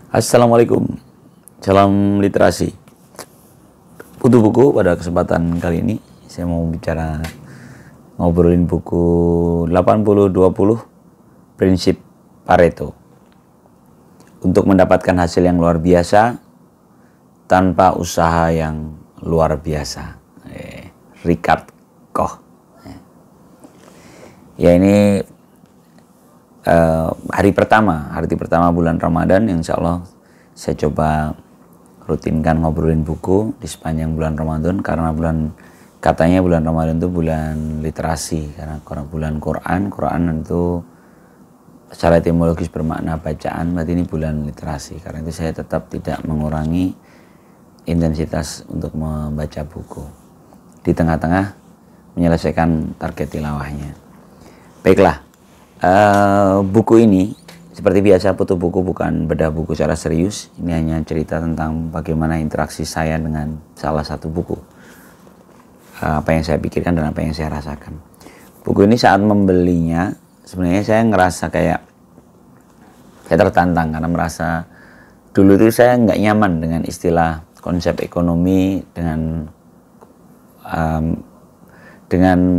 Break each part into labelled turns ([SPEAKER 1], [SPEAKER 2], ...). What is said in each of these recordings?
[SPEAKER 1] Assalamualaikum, salam literasi. Butuh buku pada kesempatan kali ini saya mau ngobrolin buku 80-20 prinsip Pareto untuk mendapatkan hasil yang luar biasa tanpa usaha yang luar biasa. Richard Koch. Ya, ini hari pertama bulan Ramadan, insya Allah saya coba rutinkan ngobrolin buku di sepanjang bulan Ramadan, karena katanya bulan Ramadan itu bulan literasi, karena bulan Quran itu secara etimologis bermakna bacaan, berarti ini bulan literasi. Karena itu saya tetap tidak mengurangi intensitas untuk membaca buku di tengah-tengah menyelesaikan target tilawahnya. Baiklah, buku ini seperti biasa, Butuh Buku bukan bedah buku secara serius. Ini hanya cerita tentang bagaimana interaksi saya dengan salah satu buku, apa yang saya pikirkan dan apa yang saya rasakan. Buku ini saat membelinya sebenarnya saya ngerasa kayak saya tertantang, karena merasa dulu itu saya nggak nyaman dengan istilah konsep ekonomi dengan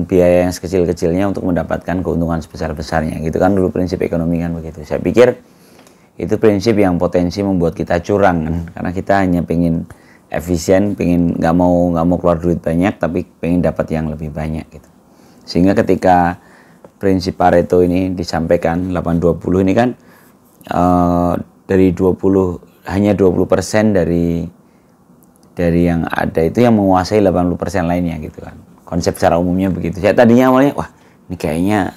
[SPEAKER 1] biaya yang sekecil-kecilnya untuk mendapatkan keuntungan sebesar-besarnya, gitu kan dulu prinsip ekonomi kan begitu. Saya pikir itu prinsip yang potensi membuat kita curang kan, karena kita hanya pengen efisien, pengen nggak mau keluar duit banyak, tapi pengen dapat yang lebih banyak gitu. Sehingga ketika prinsip Pareto ini disampaikan 8-20 ini kan, dari 20 hanya 20% dari yang ada itu yang menguasai 80% lainnya gitu kan. Konsep secara umumnya begitu. Saya tadinya awalnya, wah ini kayaknya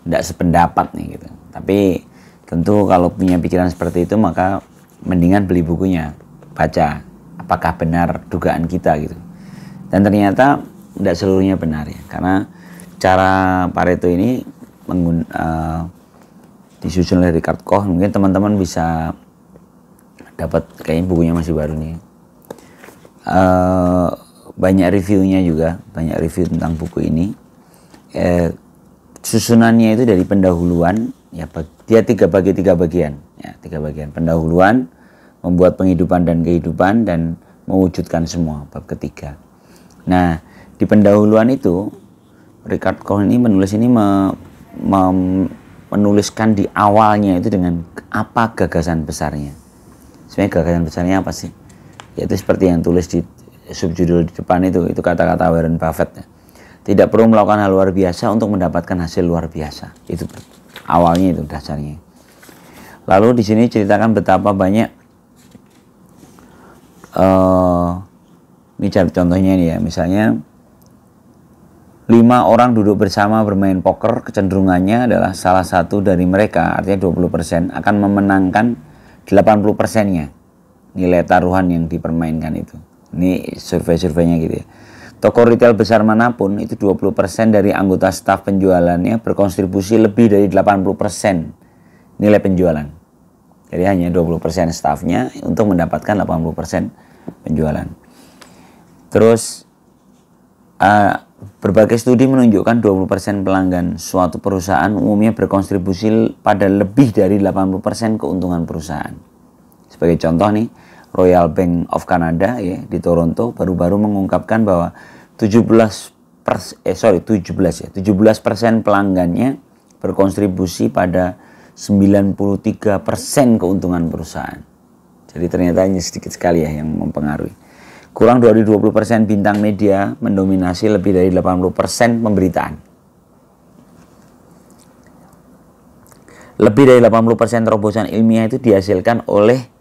[SPEAKER 1] tidak sependapat nih gitu. Tapi tentu kalau punya pikiran seperti itu, maka mendingan beli bukunya, baca apakah benar dugaan kita gitu. Dan ternyata tidak seluruhnya benar ya, karena cara Pareto ini disusun oleh Richard Koch. Mungkin teman-teman bisa dapat, kayaknya bukunya masih baru nih. Banyak reviewnya juga, banyak review tentang buku ini. Susunannya itu dari pendahuluan, ya dia tiga bagian. Pendahuluan, membuat penghidupan dan kehidupan, dan mewujudkan semua, bab ketiga. Nah, di pendahuluan itu Richard Koch ini menuliskan di awalnya itu dengan apa gagasan besarnya. Sebenarnya gagasan besarnya apa sih? Yaitu seperti yang tulis di subjudul di depan itu kata-kata Warren Buffett. Tidak perlu melakukan hal luar biasa untuk mendapatkan hasil luar biasa. Itu awalnya, itu dasarnya. Lalu di sini ceritakan betapa banyak ini contohnya ini ya, misalnya 5 orang duduk bersama bermain poker, kecenderungannya adalah salah satu dari mereka, artinya 20%, akan memenangkan 80%-nya nilai taruhan yang dipermainkan itu. Ini survei-surveinya gitu ya. Toko retail besar manapun itu 20% dari anggota staf penjualannya berkontribusi lebih dari 80% nilai penjualan. Jadi hanya 20% stafnya untuk mendapatkan 80% penjualan. Terus berbagai studi menunjukkan 20% pelanggan suatu perusahaan umumnya berkontribusi pada lebih dari 80% keuntungan perusahaan. Sebagai contoh nih, Royal Bank of Canada ya di Toronto baru-baru mengungkapkan bahwa 17% pelanggannya berkontribusi pada 93% keuntungan perusahaan. Jadi ternyata hanya sedikit sekali ya yang mempengaruhi. Kurang dari 20% bintang media mendominasi lebih dari 80% pemberitaan. Lebih dari 80% terobosan ilmiah itu dihasilkan oleh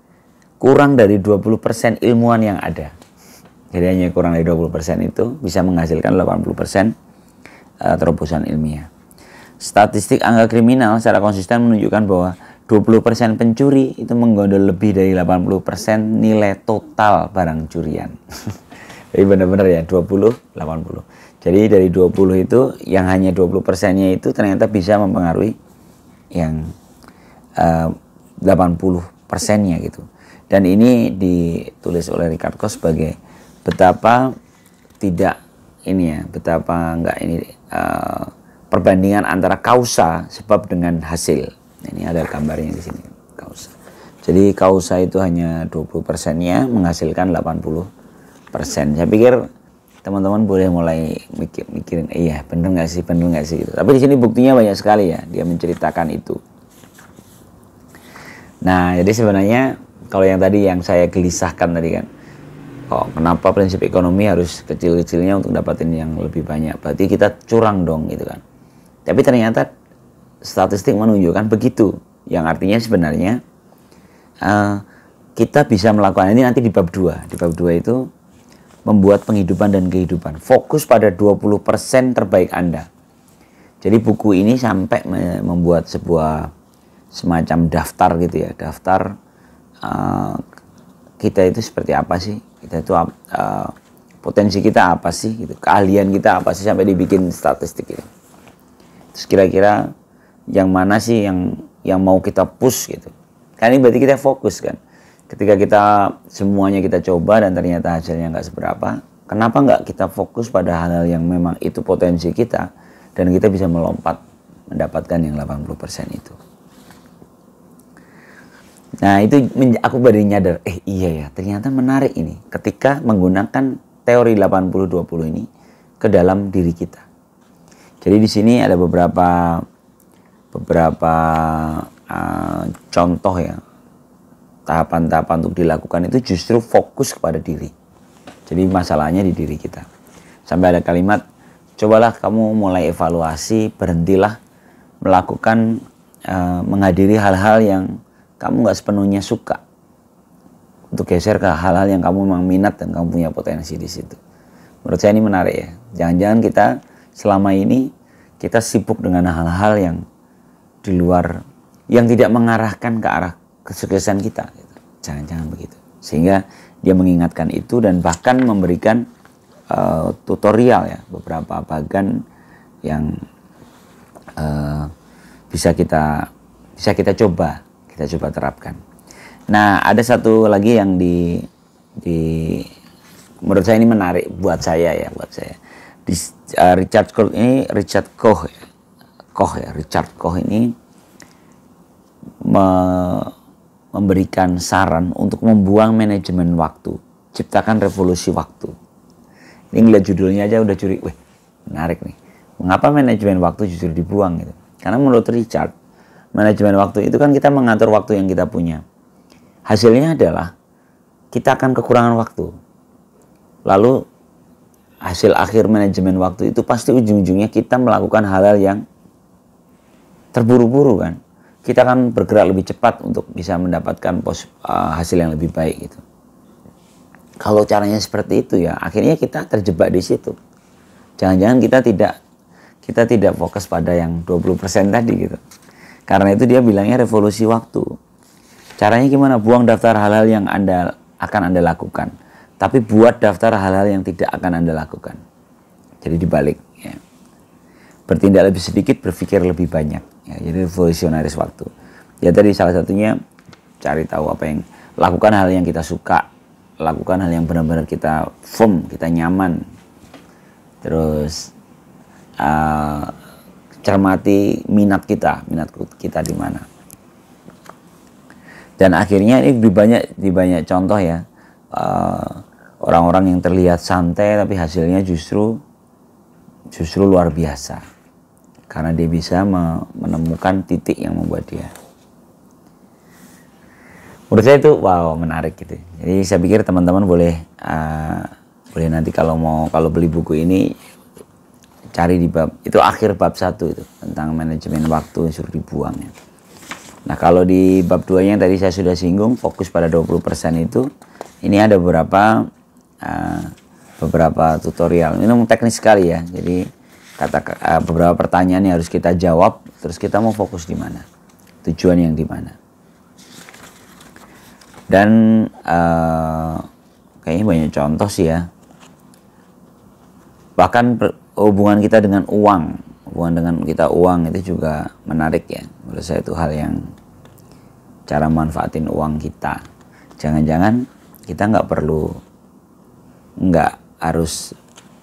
[SPEAKER 1] kurang dari 20% ilmuwan yang ada. Jadi hanya kurang dari 20% itu bisa menghasilkan 80% terobosan ilmiah. Statistik angka kriminal secara konsisten menunjukkan bahwa 20% pencuri itu menggondol lebih dari 80% nilai total barang curian. Jadi benar-benar ya 20-80. Jadi dari 20 itu yang hanya 20%-nya itu ternyata bisa mempengaruhi yang 80%-nya gitu. Dan ini ditulis oleh Richard Koch sebagai betapa perbandingan antara kausa, sebab dengan hasil. Ini ada gambarnya di sini, kausa. Jadi kausa itu hanya 20%-nya menghasilkan 80%. Saya pikir teman-teman boleh mulai mikirin, iya bener nggak sih gitu. Tapi di sini buktinya banyak sekali ya, dia menceritakan itu. Nah, jadi sebenarnya kalau yang tadi yang saya gelisahkan tadi kan, kenapa prinsip ekonomi harus kecil-kecilnya untuk dapatin yang lebih banyak? Berarti kita curang dong gitu kan. Tapi ternyata statistik menunjukkan begitu. Yang artinya sebenarnya kita bisa melakukan ini nanti di bab 2. Di bab 2 itu membuat penghidupan dan kehidupan. Fokus pada 20% terbaik Anda. Jadi buku ini sampai membuat sebuah semacam daftar gitu ya. Daftar kita itu seperti apa sih? Kita itu potensi kita apa sih? Gitu. Keahlian kita apa sih, sampai dibikin statistik gitu. Terus kira-kira yang mana sih yang mau kita push gitu. Kan ini berarti kita fokus kan. Ketika kita semuanya kita coba dan ternyata hasilnya nggak seberapa, kenapa nggak kita fokus pada hal-hal yang memang itu potensi kita dan kita bisa melompat mendapatkan yang 80% itu. Nah itu aku baru nyadar, iya ya ternyata menarik ini ketika menggunakan teori 80-20 ini ke dalam diri kita. Jadi di sini ada beberapa contoh ya, tahapan-tahapan untuk dilakukan itu justru fokus kepada diri. Jadi masalahnya di diri kita. Sampai ada kalimat, cobalah kamu mulai evaluasi, berhentilah melakukan menghadiri hal-hal yang kamu nggak sepenuhnya suka, untuk geser ke hal-hal yang kamu memang minat dan kamu punya potensi di situ. Menurut saya ini menarik ya. Jangan-jangan kita selama ini kita sibuk dengan hal-hal yang di luar, yang tidak mengarahkan ke arah kesuksesan kita. Jangan-jangan begitu. Sehingga dia mengingatkan itu dan bahkan memberikan tutorial ya, beberapa bagian yang bisa kita coba terapkan. Nah, ada satu lagi yang menurut saya ini menarik buat saya. Richard Koch ini memberikan saran untuk membuang manajemen waktu, ciptakan revolusi waktu. Ini ngeliat judulnya aja udah curi, menarik nih. Mengapa manajemen waktu justru dibuang gitu? Karena menurut Richard, manajemen waktu itu kan kita mengatur waktu yang kita punya. Hasilnya adalah kita akan kekurangan waktu. Lalu hasil akhir manajemen waktu itu pasti ujung-ujungnya kita melakukan hal-hal yang terburu-buru kan. Kita akan bergerak lebih cepat untuk bisa mendapatkan hasil yang lebih baik gitu. Kalau caranya seperti itu ya, akhirnya kita terjebak di situ. Jangan-jangan kita tidak fokus pada yang 20% tadi gitu. Karena itu dia bilangnya revolusi waktu. Caranya gimana? Buang daftar hal-hal yang akan Anda lakukan. Tapi buat daftar hal-hal yang tidak akan Anda lakukan. Jadi dibalik ya. Bertindak lebih sedikit, berpikir lebih banyak. Ya, jadi revolusionaris waktu. Ya tadi salah satunya cari tahu apa yang, lakukan hal yang kita suka, lakukan hal yang benar-benar kita kita nyaman. Terus cermati minat kita di mana. Dan akhirnya ini di banyak contoh ya, orang-orang yang terlihat santai tapi hasilnya justru luar biasa. Karena dia bisa menemukan titik yang membuat dia. Menurut saya itu menarik gitu. Jadi saya pikir teman-teman boleh nanti kalau beli buku ini cari di bab itu, akhir bab 1 itu tentang manajemen waktu suruh dibuang ya. Nah, kalau di bab 2 yang tadi saya sudah singgung, fokus pada 20% itu, ini ada beberapa tutorial. Ini teknis sekali ya. Jadi beberapa pertanyaan yang harus kita jawab, terus kita mau fokus di mana, tujuan yang di mana. Dan kayaknya banyak contoh sih ya. Bahkan hubungan kita dengan uang itu juga menarik ya. Menurut saya itu hal yang cara manfaatin uang kita. Jangan-jangan kita nggak harus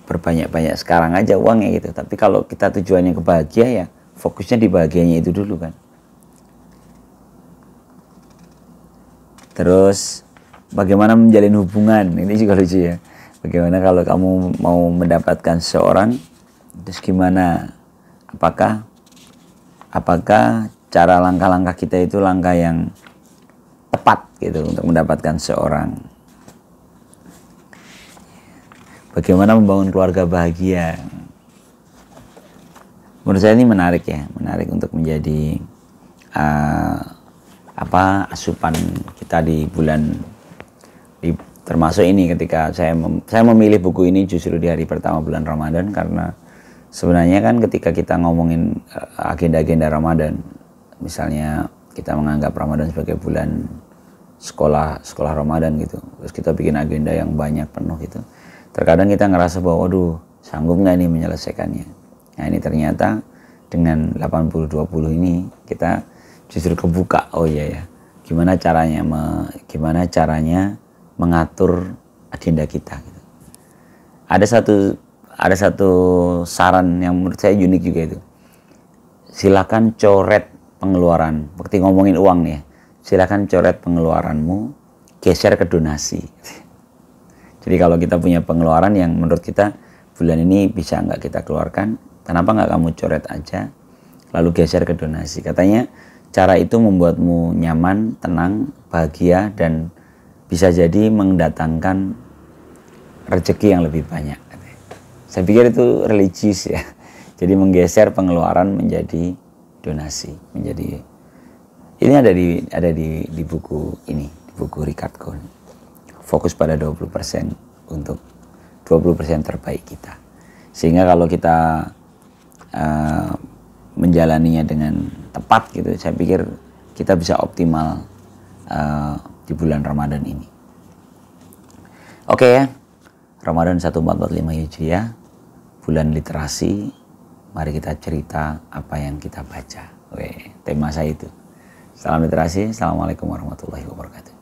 [SPEAKER 1] berbanyak-banyak sekarang aja uangnya gitu. Tapi kalau kita tujuannya ke bahagia ya, fokusnya di bahagianya itu dulu kan. Terus bagaimana menjalin hubungan, ini juga lucu ya. Bagaimana kalau kamu mau mendapatkan seseorang, terus gimana? Apakah cara langkah-langkah kita itu langkah yang tepat gitu untuk mendapatkan seseorang? Bagaimana membangun keluarga bahagia? Menurut saya ini menarik ya, menarik untuk menjadi asupan kita di bulan termasuk ini ketika saya memilih buku ini justru di hari pertama bulan Ramadan, karena sebenarnya kan ketika kita ngomongin agenda-agenda Ramadan, misalnya kita menganggap Ramadan sebagai bulan sekolah Ramadan gitu, terus kita bikin agenda yang banyak penuh gitu, terkadang kita ngerasa bahwa waduh, sanggup nggak nih menyelesaikannya. Nah ini ternyata dengan 80-20 ini kita justru kebuka, oh iya ya, gimana caranya mengatur agenda kita gitu. Ada satu saran yang menurut saya unik juga itu. Silakan coret pengeluaran, seperti ngomongin uang nih ya. Silakan coret pengeluaranmu, geser ke donasi. Jadi kalau kita punya pengeluaran yang menurut kita bulan ini bisa nggak kita keluarkan, kenapa nggak kamu coret aja, lalu geser ke donasi. Katanya cara itu membuatmu nyaman, tenang, bahagia, dan bisa jadi mendatangkan rezeki yang lebih banyak. Saya pikir itu religius ya. Jadi menggeser pengeluaran menjadi donasi, menjadi ini ada di buku ini, di buku Richard Cohn. Fokus pada 20% untuk 20% terbaik kita. Sehingga kalau kita menjalaninya dengan tepat gitu, saya pikir kita bisa optimal di bulan Ramadan ini. Oke ya, Ramadan 1445 Hijriah, bulan literasi. Mari kita cerita apa yang kita baca. Tema saya itu. Salam literasi. Assalamualaikum warahmatullahi wabarakatuh.